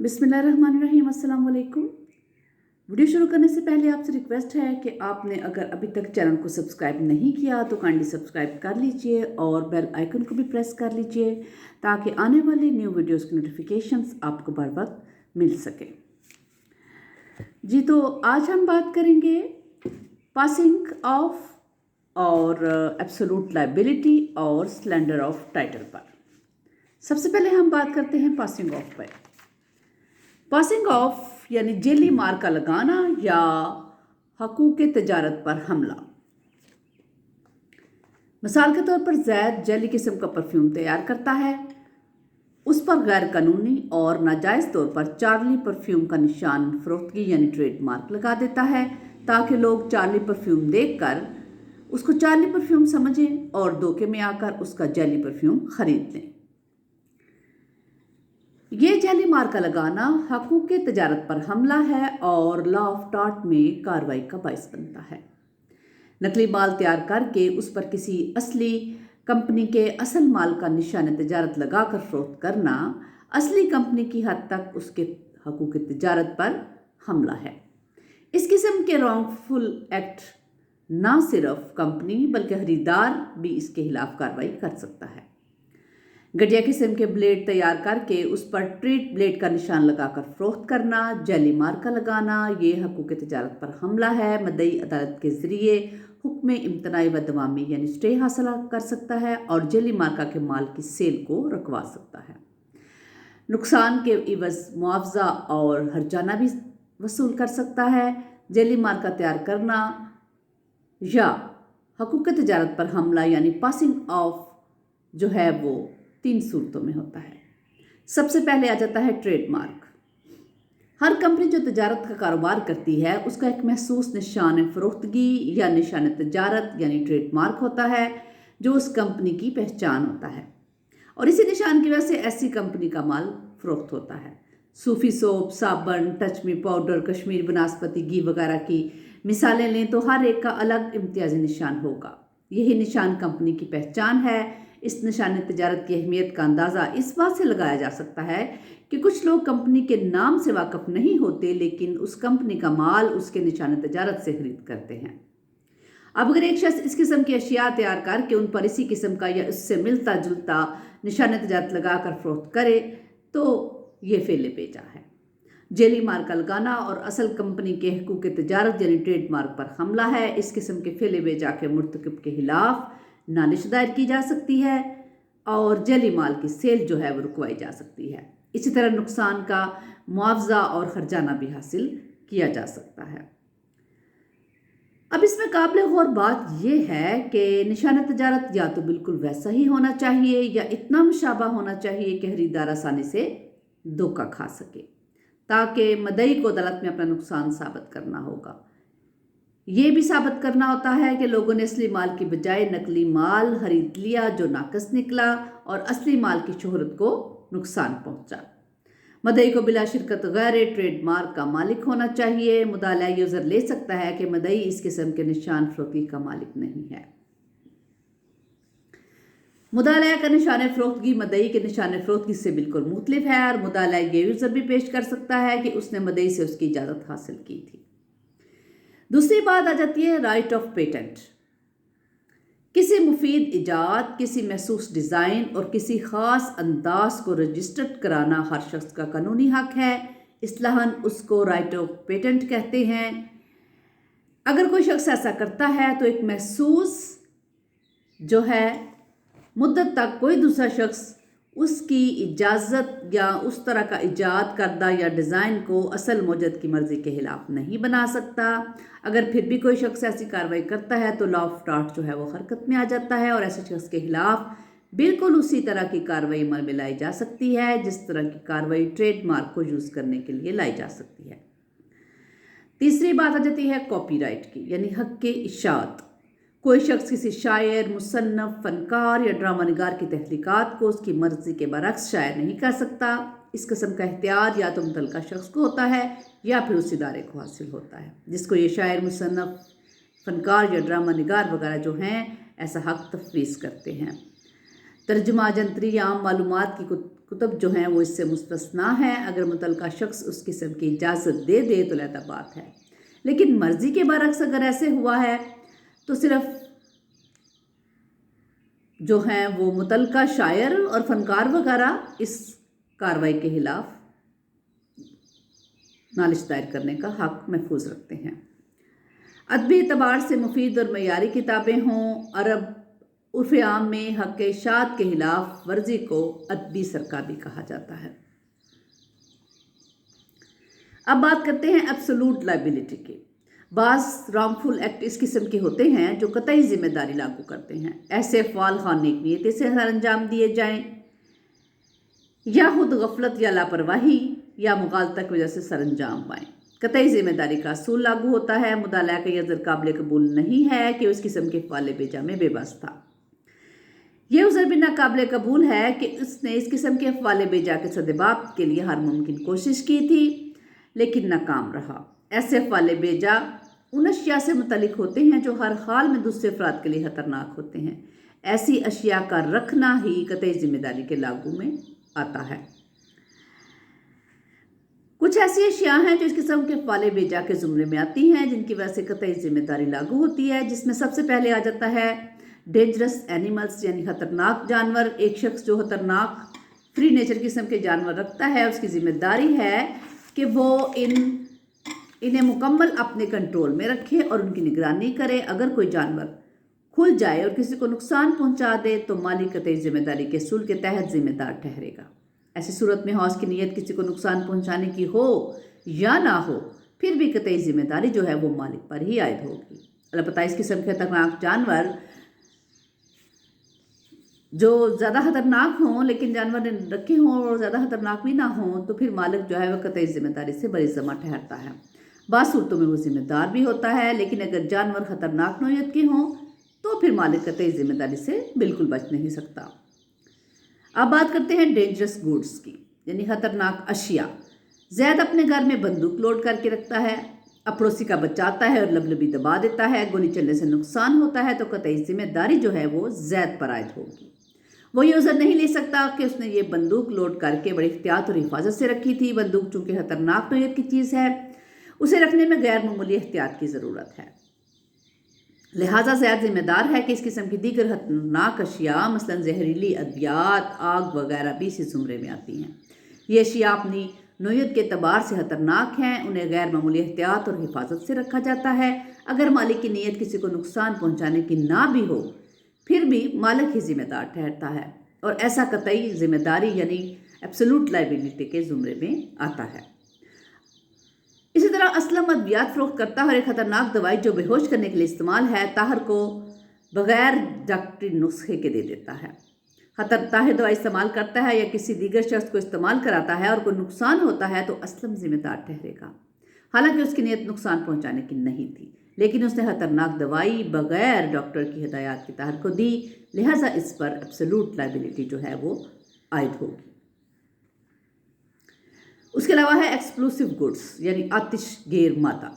बिस्मिल्लाहिर्रहमानिर्रहीम, अस्सलाम वालेकुम। वीडियो शुरू करने से पहले आपसे रिक्वेस्ट है कि आपने अगर अभी तक चैनल को सब्सक्राइब नहीं किया तो काइंडली सब्सक्राइब कर लीजिए और बेल आइकन को भी प्रेस कर लीजिए ताकि आने वाली न्यू वीडियोस की नोटिफिकेशंस आपको बर वक्त मिल सके। जी, तो आज हम बात करेंगे पासिंग ऑफ और एब्सोल्यूट लायबिलिटी और स्लेंडर ऑफ टाइटल पर। सबसे पहले हम बात करते हैं पासिंग ऑफ पर। पासिंग ऑफ यानी जेली मार का लगाना या हकूक़ तजारत पर हमला। मिसाल के तौर पर जैद जेली किस्म का परफ्यूम तैयार करता है, उस पर गैर कानूनी और नाजायज़ तौर पर चार्ली परफ्यूम का निशान फरोख्तगी यानी ट्रेडमार्क लगा देता है ताकि लोग चार्ली परफ्यूम देखकर उसको चार्ली परफ्यूम समझें और धोखे में आकर उसका जेली परफ्यूम खरीद लें। ये जेली मार्का लगाना हकूक़ तजारत पर हमला है और लॉ ऑफ टॉर्ट में कार्रवाई का बाइस बनता है। नकली माल तैयार करके उस पर किसी असली कंपनी के असल माल का निशान तजारत लगाकर फरोख्त करना असली कंपनी की हद तक उसके हकूक़ तजारत पर हमला है। इस किस्म के रॉन्गफुल एक्ट ना सिर्फ कंपनी बल्कि खरीदार भी इसके खिलाफ कार्रवाई कर सकता है। घटिया किस्म के ब्लेड तैयार करके उस पर ट्रीट ब्लेड का निशान लगाकर फरोख्त करना, जेली मार्का लगाना, ये हकूक़ तजारत पर हमला है। मदई अदालत के ज़रिए हुक्म इम्तनाई व दवामी यानी स्टे हासिल कर सकता है और जेली मार्का के माल की सेल को रुकवा सकता है। नुकसान के इवज़ मुआवजा और हर्जाना भी वसूल कर सकता है। जेली मार्का तैयार करना या हकूक़ तजारत पर हमला यानी पासिंग ऑफ जो है वो 3 सूरतों में होता है। सबसे पहले आ जाता है ट्रेडमार्क। हर कंपनी जो तजारत का कारोबार करती है उसका एक महसूस निशान फरोख्तगी या निशान तजारत यानी ट्रेडमार्क होता है जो उस कंपनी की पहचान होता है और इसी निशान की वजह से ऐसी कंपनी का माल फरोख्त होता है। सूफी सोप, साबन, टचमी पाउडर, कश्मीर बनास्पति घी वगैरह की मिसालें लें तो हर एक का अलग इम्तियाजी निशान होगा। यही निशान कंपनी की पहचान है। इस निशान तजारत की अहमियत का अंदाज़ा इस बात से लगाया जा सकता है कि कुछ लोग कंपनी के नाम से वाकिफ़ नहीं होते लेकिन उस कंपनी का माल उसके निशान तजारत से खरीद करते हैं। अब अगर एक शख्स इस किस्म की अशिया तैयार करके उन पर इसी किस्म का या उससे मिलता जुलता निशान तजारत लगाकर फरोख्त करे तो ये फेले पेजा है। जेली मार्का लगाना और असल कंपनी के हकूक़ तजारत यानी ट्रेडमार्क पर हमला है। इस किस्म के फेले बेजा के मुर्तकिब के खिलाफ नालिश दायर की जा सकती है और जेली माल की सेल जो है वो रुकवाई जा सकती है। इसी तरह नुकसान का मुआवजा और खर्जाना भी हासिल किया जा सकता है। अब इसमें काबिल गौर बात यह है कि निशान तजारत या तो बिल्कुल वैसा ही होना चाहिए या इतना मुशाबा होना चाहिए कि खरीदार आसानी से धोखा खा सके ताकि मदई को अदालत में अपना नुकसान साबित करना होगा। ये भी साबित करना होता है कि लोगों ने असली माल की बजाय नकली माल खरीद लिया जो नाकस निकला और असली माल की शोहरत को नुकसान पहुंचा। मदई को बिला शिरकत गैर ट्रेडमार्क का मालिक होना चाहिए। मुदाला यूज़र ले सकता है कि मदई इस किस्म के निशान फरोख्ती का मालिक नहीं है। मुदाला का निशान फरोख्तगी मदई के निशान फरोख्तगी से बिल्कुल मुख्तलिफ है और मुदाला ये यूज़र भी पेश कर सकता है कि उसने मदई से उसकी इजाज़त हासिल की थी। दूसरी बात आ जाती है राइट ऑफ पेटेंट। किसी मुफीद इजाद, किसी महसूस डिज़ाइन और किसी ख़ास अंदाज को रजिस्टर्ड कराना हर शख्स का कानूनी हक है। इस्लाहन उसको राइट ऑफ पेटेंट कहते हैं। अगर कोई शख्स ऐसा करता है तो एक महसूस जो है मुद्दत तक कोई दूसरा शख्स उसकी इजाज़त या उस तरह का इजाद करदा या डिज़ाइन को असल मौजूद की मर्ज़ी के खिलाफ नहीं बना सकता। अगर फिर भी कोई शख्स ऐसी कार्रवाई करता है तो लॉ ऑफ टॉर्ट जो है वो हरकत में आ जाता है और ऐसे शख्स के खिलाफ बिल्कुल उसी तरह की कार्रवाई अमल में लाई जा सकती है जिस तरह की कार्रवाई ट्रेडमार्क को यूज़ करने के लिए लाई जा सकती है। तीसरी बात आ जाती है कॉपीराइट की यानी हक़ के इशाअत। कोई शख्स किसी शायर, मुसन्नफ़, फ़नकार या ड्रामा निगार की तहरीकात को उसकी मर्ज़ी के बरक्स शायर नहीं कर सकता। इस किस्म का इख्तियार या तो मुतल्लिका शख्स को होता है या फिर उस इदारे को हासिल होता है जिसको ये शायर, मुसन्नफ़, फ़नकार या ड्रामा निगार वगैरह जो हैं ऐसा हक़ तफवीज़ करते हैं। तर्जुमा, जंतरी या आम मालूमात की کتب جو ہیں وہ اس سے مستثنا ہیں۔ اگر متعلقہ شخص اس قسم کی اجازت دے دے تو علیحدہ بات ہے، لیکن مرضی کے برعکس اگر ایسے ہوا ہے تو صرف جو ہیں وہ متعلقہ شاعر اور فنکار وغیرہ اس کارروائی کے خلاف نالش دائر کرنے کا حق محفوظ رکھتے ہیں۔ ادبی اعتبار سے مفید اور معیاری کتابیں ہوں۔ عرب عرف عام میں حق اشاعت کے خلاف ورزی کو ادبی سرکابی کہا جاتا ہے۔ اب بات کرتے ہیں ایبسولوٹ لائبلٹی کی۔ بعض رانگفل ایکٹ اس قسم کے ہوتے ہیں جو قطعی ذمہ داری لاگو کرتے ہیں۔ ایسے افعال خواہ نیک نیتی سے سر انجام دیے جائیں یا خود غفلت یا لاپرواہی یا مغالطہ کی وجہ سے سر انجام پائیں، قطعی ذمہ داری کا اصول لاگو ہوتا ہے۔ مطالعہ کا یہ عذر قابل قبول نہیں ہے کہ اس قسم کے افعال بیجا میں بے بس تھا۔ یہ عذر بھی ناقابل قبول ہے کہ اس نے اس قسم کے افعال بیجا کے سدباب کے لیے ہر ممکن کوشش کی تھی لیکن ناکام رہا۔ ایسے افعال بیجا ان اشیاء سے متعلق ہوتے ہیں جو ہر حال میں دوسرے افراد کے لیے خطرناک ہوتے ہیں۔ ایسی اشیاء کا رکھنا ہی قطعی ذمہ داری کے لاگو میں آتا ہے۔ کچھ ایسی اشیاء ہیں جو اس قسم کے افعال بیجا کے زمرے میں آتی ہیں جن کی وجہ سے قطعی ذمہ داری لاگو ہوتی ہے، جس میں سب سے پہلے آ جاتا ہے ڈینجرس اینیملز یعنی خطرناک جانور۔ ایک شخص جو خطرناک فری نیچر قسم کے جانور رکھتا ہے اس کی ذمہ داری ہے کہ وہ انہیں مکمل اپنے کنٹرول میں رکھے اور ان کی نگرانی کرے۔ اگر کوئی جانور کھل جائے اور کسی کو نقصان پہنچا دے تو مالی قطعی ذمہ داری کے اصول کے تحت ذمہ دار ٹھہرے گا۔ ایسی صورت میں حوض کی نیت کسی کو نقصان پہنچانے کی ہو یا نہ ہو پھر بھی قطعی ذمہ داری جو ہے وہ مالک پر ہی عائد ہوگی۔ البتہ اس قسم کے خطرناک جانور جو زیادہ خطرناک ہوں لیکن جانور نے رکھے ہوں اور زیادہ خطرناک بھی نہ ہوں تو پھر مالک جو ہے وہ قطعی ذمہ داری سے بری ذمہ ٹھہرتا ہے۔ بعض صورتوں میں وہ ذمہ دار بھی ہوتا ہے، لیکن اگر جانور خطرناک نوعیت کے ہوں تو پھر مالک قطعی ذمہ داری سے بالکل بچ نہیں سکتا۔ اب بات کرتے ہیں ڈینجرس گوڈز کی، یعنی خطرناک اشیاء۔ زید اپنے گھر میں بندوق لوڈ کر کے رکھتا ہے، اب پڑوسی کا بچاتا ہے اور لبلبی دبا دیتا ہے، گولی چلنے سے نقصان ہوتا ہے تو قطعی ذمہ داری جو ہے وہ زید پر عائد ہوگی۔ وہ یہ عذر نہیں لے سکتا کہ اس نے یہ بندوق لوڈ کر کے بڑی احتیاط اور حفاظت سے رکھی تھی۔ بندوق چونکہ خطرناک نوعیت کی چیز ہے، اسے رکھنے میں غیر معمولی احتیاط کی ضرورت ہے، لہٰذا زید ذمہ دار ہے کہ اس قسم کی دیگر خطرناک اشیاء مثلاً زہریلی ادویات، آگ وغیرہ بھی اسی زمرے میں آتی ہیں۔ یہ اشیاء اپنی نوعیت کے اعتبار سے خطرناک ہیں، انہیں غیر معمولی احتیاط اور حفاظت سے رکھا جاتا ہے۔ اگر مالک کی نیت کسی کو نقصان پہنچانے کی نہ بھی ہو پھر بھی مالک ہی ذمہ دار ٹھہرتا ہے اور ایسا قطعی ذمہ داری یعنی ایبسولوٹ لائبلٹی کے زمرے میں آتا ہے۔ اسی طرح اسلم ادویات فروخت کرتا ہے اور ایک خطرناک دوائی جو بے ہوش کرنے کے لیے استعمال ہے طاہر کو بغیر ڈاکٹری نسخے کے دے دیتا ہے۔ طاہر دوائی استعمال کرتا ہے یا کسی دیگر شخص کو استعمال کراتا ہے اور کوئی نقصان ہوتا ہے تو اسلم ذمہ دار ٹھہرے گا، حالانکہ اس کی نیت نقصان پہنچانے کی نہیں تھی، لیکن اس نے خطرناک دوائی بغیر ڈاکٹر کی ہدایات کے طاہر کو دی، لہٰذا اس پر ایبسولوٹ لائبلٹی جو ہے وہ عائد ہوگی۔ اس کے علاوہ ہے ایکسپلوسیو گڈز یعنی آتش گیر مادہ۔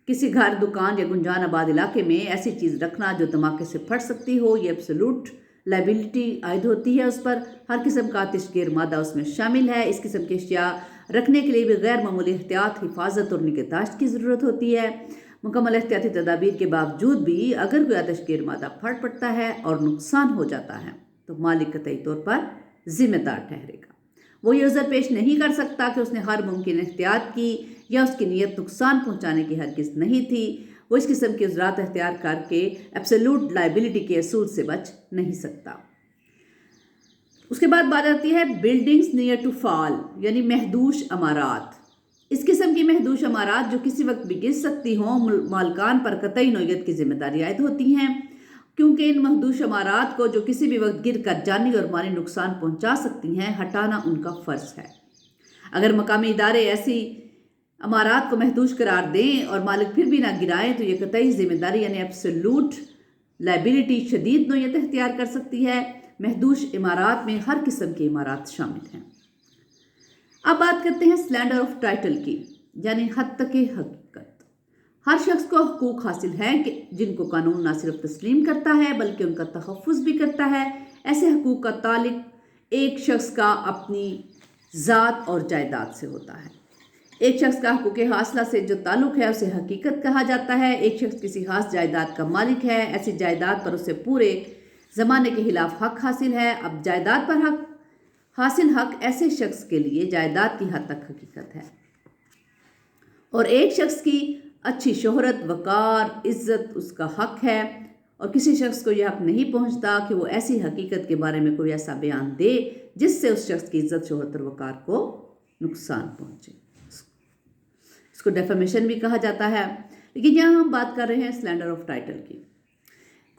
کسی گھر، دکان یا گنجان آباد علاقے میں ایسی چیز رکھنا جو دھماکے سے پھٹ سکتی ہو، یہ ایبسولوٹ لائبلٹی عائد ہوتی ہے اس پر۔ ہر قسم کا آتش گیر مادہ اس میں شامل ہے۔ اس قسم کی اشیاء رکھنے کے لیے بھی غیر معمولی احتیاط، حفاظت اور نگہداشت کی ضرورت ہوتی ہے۔ مکمل احتیاطی تدابیر کے باوجود بھی اگر کوئی آتش گیر مادہ پھٹ پڑتا ہے اور نقصان ہو جاتا ہے تو مالک قطعی طور پر ذمہ دار ٹھہرے گا۔ وہ یہ عذر پیش نہیں کر سکتا کہ اس نے ہر ممکن احتیاط کی یا اس کی نیت نقصان پہنچانے کی ہرگز نہیں تھی۔ وہ اس قسم کے عذرات اختیار کر کے ایبسولوٹ لائبلٹی کے اصول سے بچ نہیں سکتا۔ اس کے بعد بات آتی ہے بلڈنگز نیئر ٹو فال یعنی محدوش عمارات۔ اس قسم کی محدوش عمارات جو کسی وقت بھی گر سکتی ہوں مالکان پر قطعی نوعیت کی ذمہ داری عائد ہوتی ہیں، کیونکہ ان محدوش عمارات کو جو کسی بھی وقت گر کر جانی اور مالی نقصان پہنچا سکتی ہیں ہٹانا ان کا فرض ہے۔ اگر مقامی ادارے ایسی عمارات کو محدوش قرار دیں اور مالک پھر بھی نہ گرائیں تو یہ قطعی ذمہ داری یعنی ایبسولوٹ لائبلٹی شدید نوعیت اختیار کر سکتی ہے۔ محدوش عمارات میں ہر قسم کی عمارات شامل ہیں۔ اب بات کرتے ہیں سلینڈر آف ٹائٹل کی، یعنی حد تک حقیقت۔ ہر شخص کو حقوق حاصل ہیں کہ جن کو قانون نہ صرف تسلیم کرتا ہے بلکہ ان کا تحفظ بھی کرتا ہے۔ ایسے حقوق کا تعلق एक शख्स का अपनी ज़ात और जायदाद से होता है। एक शख्स का हुकूक हासिला से जो ताल्लुक़ है उसे हकीकत कहा जाता है। एक शख्स किसी खास जायदाद का मालिक है, ऐसी जायदाद पर उसे पूरे ज़माने के खिलाफ हक हासिल है। अब जायदाद पर हक ऐसे शख्स के लिए जायदाद की हद तक हकीकत है, और एक शख्स की अच्छी शोहरत, वक़ार, इज़्ज़त उसका हक है, और किसी शख्स को यह हक नहीं पहुंचता कि वो ऐसी हकीकत के बारे में कोई ऐसा बयान दे जिससे उस शख्स की इज़्ज़त, शोहरत और वक़ार को नुकसान पहुंचे। इसको डेफेमेशन भी कहा जाता है। लेकिन यहाँ हम बात कर रहे हैं स्लैंडर ऑफ टाइटल की।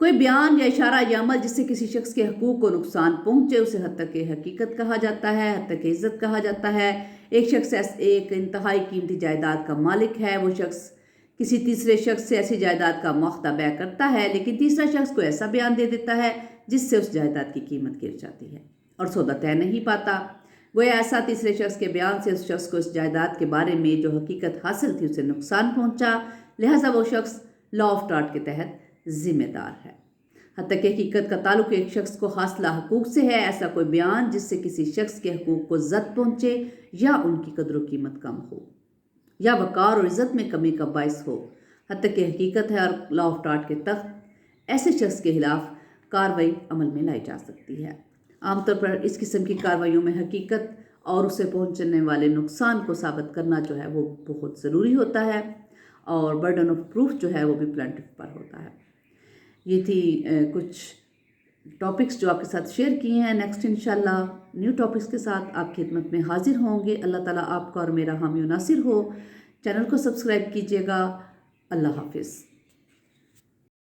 कोई बयान या इशारा या अमल जिससे किसी शख्स के हकूक़ को नुकसान पहुंचे उसे हद तक हकीकत कहा जाता है, हद तक इज़्ज़त कहा जाता है। एक शख्स एक इंतहाई कीमती जायदाद का मालिक है। वो शख्स किसी तीसरे शख्स से ऐसी जायदाद का मुआखदा बै करता है, लेकिन तीसरा शख्स को ऐसा बयान दे देता है जिससे उस जायदाद की कीमत गिर जाती है और सौदा तय नहीं पाता। गोया ऐसा तीसरे शख्स के बयान से उस शख्स को इस जायदाद के बारे में जो हकीकत हासिल थी उसे नुकसान पहुंचा, लिहाजा वो शख्स लॉ ऑफ टॉर्ट के तहत जिम्मेदार है। हत्ता कि हकीकत का ताल्लुक एक शख्स को हासिला हकूक़ से है। ऐसा कोई बयान जिससे किसी शख्स के हकूक़ को ज़द पहुंचे या उनकी कदर व कीमत कम हो या वक़ार और इज़्ज़त में कमी का बायस हो, हत्ता कि हकीकत है, और लॉ ऑफ टॉर्ट के तहत ऐसे शख्स के खिलाफ कार्रवाई अमल में लाई जा सकती है। आमतौर पर इस किस्म की कार्रवाइयों में हकीकत और उसे पहुंचने वाले नुकसान को साबित करना जो है वो बहुत ज़रूरी होता है, और बर्डन ऑफ प्रूफ जो है वो भी प्लेंटिफ पर होता है। ये थी कुछ टॉपिक्स जो आपके साथ शेयर किए हैं। नेक्स्ट इंशाल्लाह न्यू टॉपिक्स के साथ आपकी खिदमत में हाजिर होंगे। अल्लाह ताला आपका और मेरा हामी नासिर हो। चैनल को सब्सक्राइब कीजिएगा। अल्लाह हाफिज़।